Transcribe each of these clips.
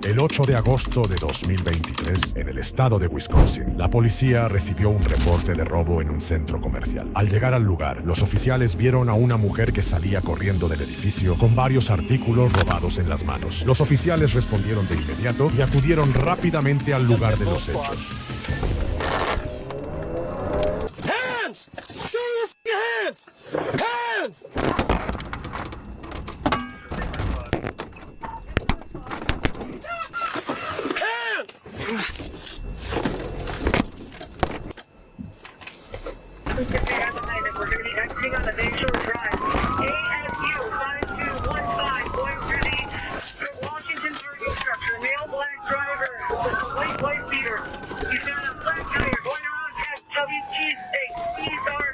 El 8 de agosto de 2023, en el estado de Wisconsin, la policía recibió un reporte de robo en un centro comercial. Al llegar al lugar, los oficiales vieron a una mujer que salía corriendo del edificio con varios artículos robados en las manos. Los oficiales respondieron de inmediato y acudieron rápidamente al lugar de los hechos. Hands! Show your hands! Hands! We're going to be exiting on the Bayshore Drive. ASU 5215 going through the Washington parking structure. Male black driver with a white beater. He's got a flat tire going around past W Cheesesteak. These are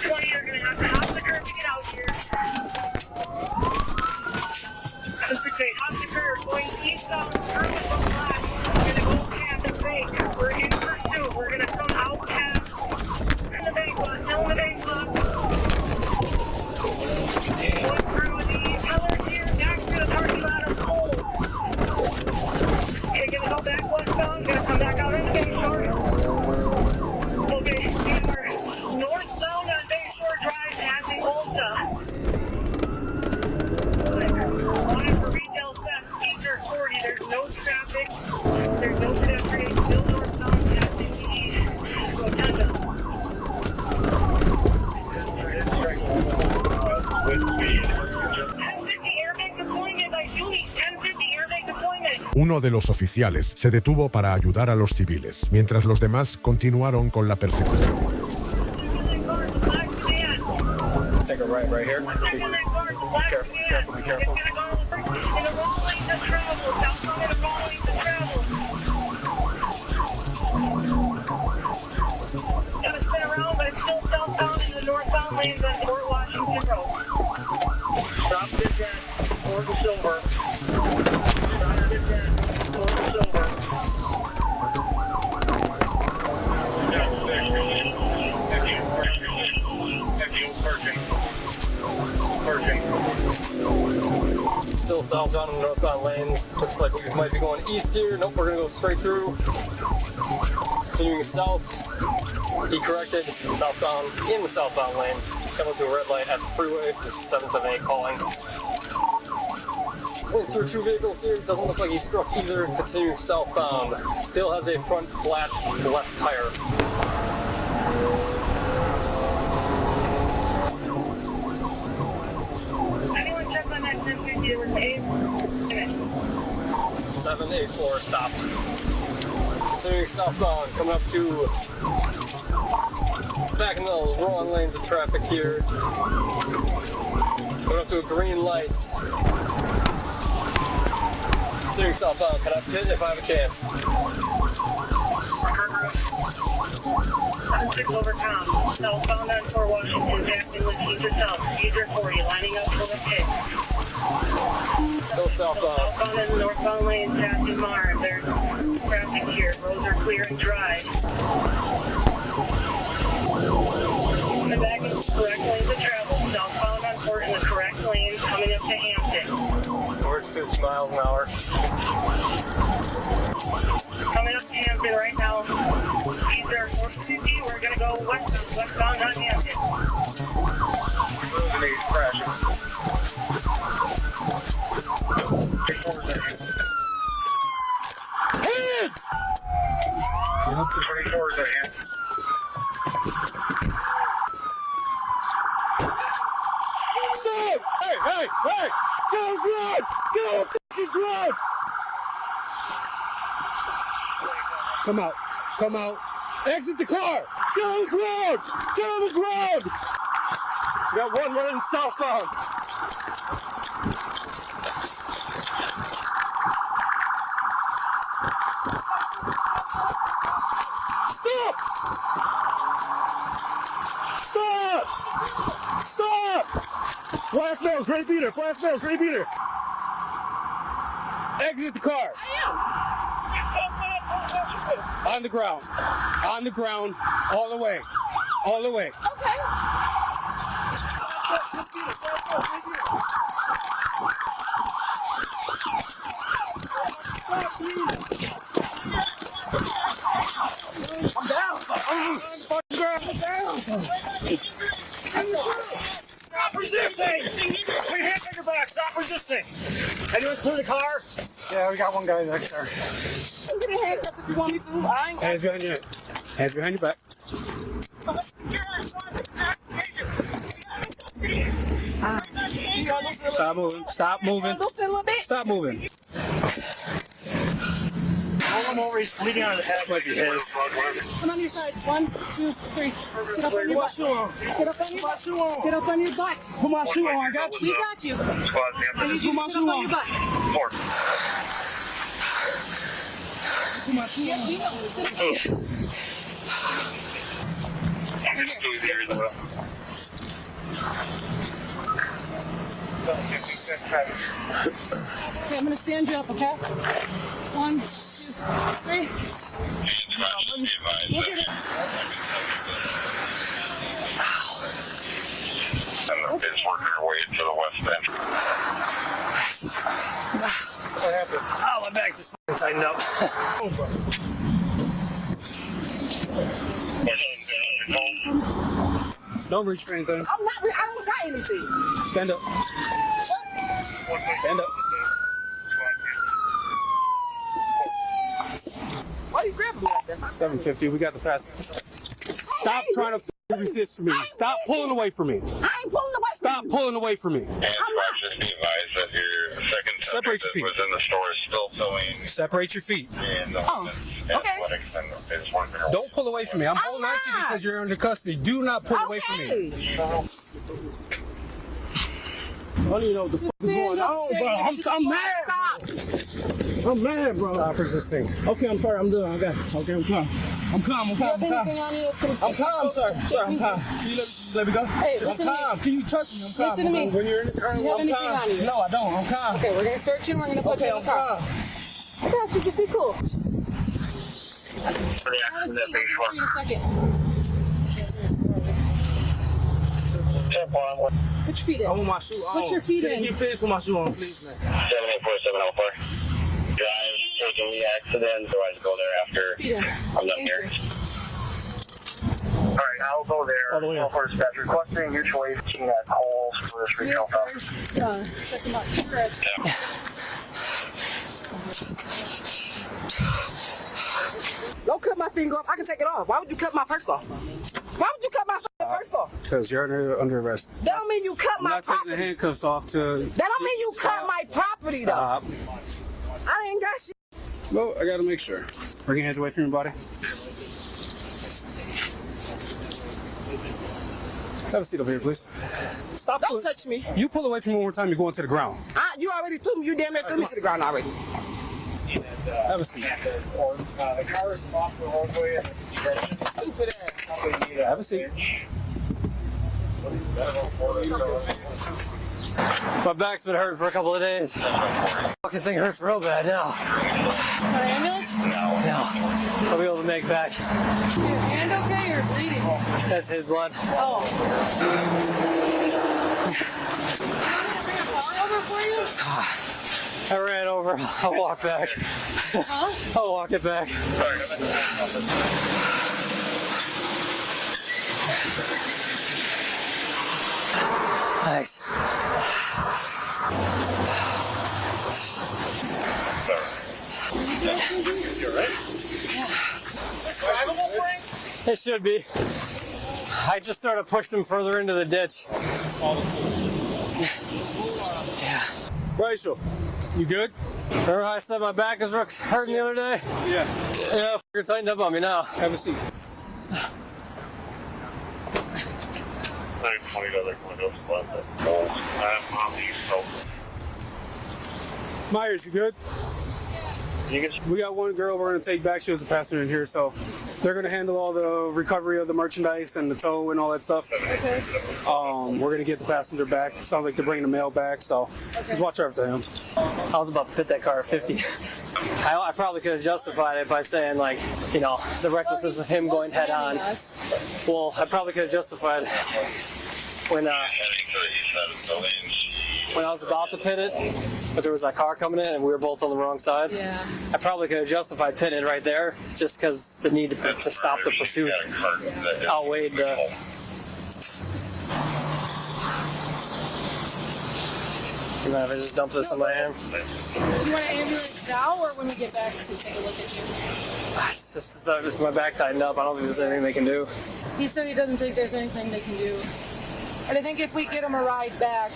20. You're going to have to hop the curb to get out here. Hop the curb going eastbound through the black. We're going to go past the bank. We're in pursuit. We're going to come out past the bank lot, still in the bank lot. Going through the pillars here, back through the parking lot of Kohl. Okay, gonna go back westbound, gonna come back out into Bayshore. Okay, we are northbound on Bayshore Drive, passing Ulta. Wanted for retail theft, these are 40, there's no traffic, there's no pedestrians, still northbound, passing the rotunda. Uno de los oficiales se detuvo para ayudar a los civiles, mientras los demás continuaron con la persecución. Take a right here. Be careful, be careful. Gotta spin around, but it's still southbound in the northbound lanes on Fort Washington Road. Stop this at Fort and Silver. Stop this at Fort and Silver. Still southbound in the northbound lanes. Looks like we might be going east here. Nope, we're gonna go straight through. Continuing south. He corrected, southbound, in the southbound lanes. Coming to a red light at the freeway. This is 778 calling. Going through two vehicles here. Doesn't look like he struck either. Continuing southbound. Still has a front flat left tire. Anyone check on that 1050? There was 784 stopped. Continuing southbound, coming up to back in the wrong lanes of traffic here. Coming up to a green light. Continuing southbound, can I pit if I have a chance? 6 over Tom. Southbound on Fort Washington, Jackson with Teaser South. Teaser 40, lining up for the pit. Still southbound. Southbound in the northbound lane, passing Mars. There's traffic here. Roads are clear and dry. Coming back in the correct lanes of travel. Southbound on Fort in the correct lanes, coming up to Hampton. We're at 50 miles an hour. Coming up to Hampton right now. Teaser 450, we're going to go westbound on Hampton. Crashing. Hands! Get up to 24 is at hand. Stop! Hey! Get on the ground! Get on the fucking ground! Come out. Exit the car! Get on the ground! Get on the ground! We got one running southbound. Stop! Black male, gray beater. Exit the car. On the ground, all the way. Okay. I'm down. I'm down. Stop resisting! Put your hands on your back. Stop resisting. Anyone clear the car? Yeah, we got one guy back there. I'm getting handcuffs if you want me to. I ain't Hands behind your hands behind your back. Stop moving. Stop moving. loosen a little bit. Stop moving. Hold him over, he's bleeding out of the head. Like your hands. Come on your side. 1, 2, 3. Sit up on your butt. Sit up on your butt. Sit up on your butt. Put my shoe on. I got you. We got you. I need you to sit up on your butt. Put my shoe on. We know. Sit up on your butt. Okay, I'm gonna stand you up, okay? 1, 2, 3. Look at it. And the bitch working her way to the west end. What happened? Oh, my back just f***ing tightened up. Don't reach for anything. I'm not. I don't got anything. Stand up. Stand up. Why are you grabbing me like that? 750. We got the pass. Stop trying to resist from me. Stop pulling away from me. I ain't pulling away. Stop pulling away from me. And just be advised that your second Separate subject your that feet. was in the store is still filling Separate your feet. in the okay. athletics and is working her way. Don't pull away from me. I'm holding on to you because you're under custody. Do not pull away from me. Okay. I don't even know what the fuck is going on, bro. I'm mad. Stop. I'm mad, bro. Stop resisting. Okay, I'm sorry. I'm done. Okay, I'm calm. I'm calm. I'm Do you have calm. I'm anything calm. on you that's gonna I'm calm, sir. Sir, I'm calm. Can you let me go? Hey, I'm listen to me. calm. Can you trust me? I'm calm. Listen to me. When you're in the car, Do you have I'm anything calm. on you? No, I don't. I'm calm. Okay, we're gonna search you and we're gonna put Okay, you in I'm the car. calm. I got you. Just be cool. For the Have a accident seat. that I'll Bayshore. be in a second. Put your feet I in. want my shoe on. Put your feet Can in. you please put my shoe on, please, man? 784-704. Drive, taking the accident, otherwise go there after Feet in. I'm done Thank here. you. Alright, I'll go there. All the way up. For dispatch requesting mutual aid team at Kohl for this regional stuff. Check them out. You're right. Don't cut my finger off. I can take it off. Why would you cut my purse off? Why would you cut my purse off? Because you're under arrest. That don't mean you cut I'm my not taking the property. handcuffs off to That don't mean you cut my property though. stop. I ain't got shit. Well, I gotta make sure. Bring your hands away from your body. Have a seat over here, please. Stop. Don't touch me. You pull away from me one more time, you're going to the ground. You already threw me. You damn near threw me to the ground already. Have a seat. The car is off the roadway. Stupid ass. Have a seat. My back's been hurting for a couple of days. Fucking thing hurts real bad now. Ambulance? No. I'll be able to make back. Is your hand okay or bleeding? That's his blood. Oh. You want me to bring a car over for you? I ran over. I'll walk back. Huh? I'll walk it back. Thanks. It should be. I just sort of pushed him further into the ditch. Yeah. Rachel, you good? Remember how I said my back was hurting the other day? Yeah. Yeah, you're tightened up on me now. Have a seat. Myers, you good? We got one girl we're going to take back. She was a passenger in here, so they're going to handle all the recovery of the merchandise and the tow and all that stuff. Okay. We're going to get the passenger back. Sounds like they're bringing the mail back, so just watch out for him. I was about to pit that car at 50. I probably could have justified it by saying, like, you know, the recklessness of him going head on. Well, I probably could have justified when I was about to pit it. but there was that car coming in and we were both on the wrong side. Yeah. I probably could have justified pitting it right there, just because the need to stop the pursuit outweighed the. You mind if I just dump this in my hand? You want an ambulance now, or when we get back to take a look at you? It's just my back tightened up. I don't think there's anything they can do. He said he doesn't think there's anything they can do. But I think if we get him a ride back,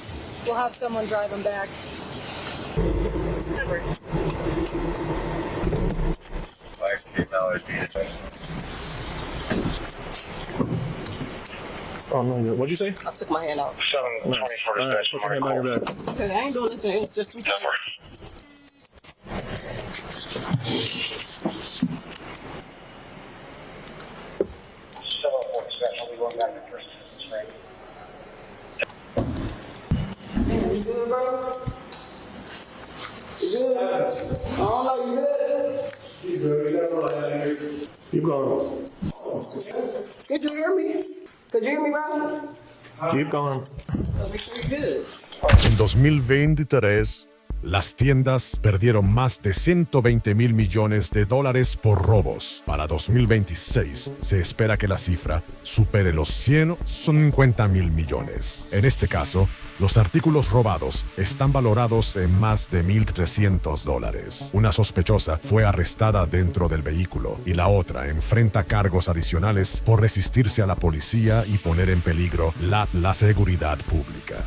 we'll have someone drive him back. Oh no, what'd you say? I took my hand out. 724 All right, put your hand behind your back. Okay, I ain't doing anything. It was just too tight. You good, bro? You good? I don't know, you good? He's good. Keep going. Could you hear me? Could you hear me, bro? Keep going. Make sure you're good. En 2023, las tiendas perdieron más de 120 mil millones de dólares por robos. Para 2026, se espera que la cifra supere los 150 mil millones. En este caso, los artículos robados están valorados en más de $1,300. Una sospechosa fue arrestada dentro del vehículo y la otra enfrenta cargos adicionales por resistirse a la policía y poner en peligro la seguridad pública.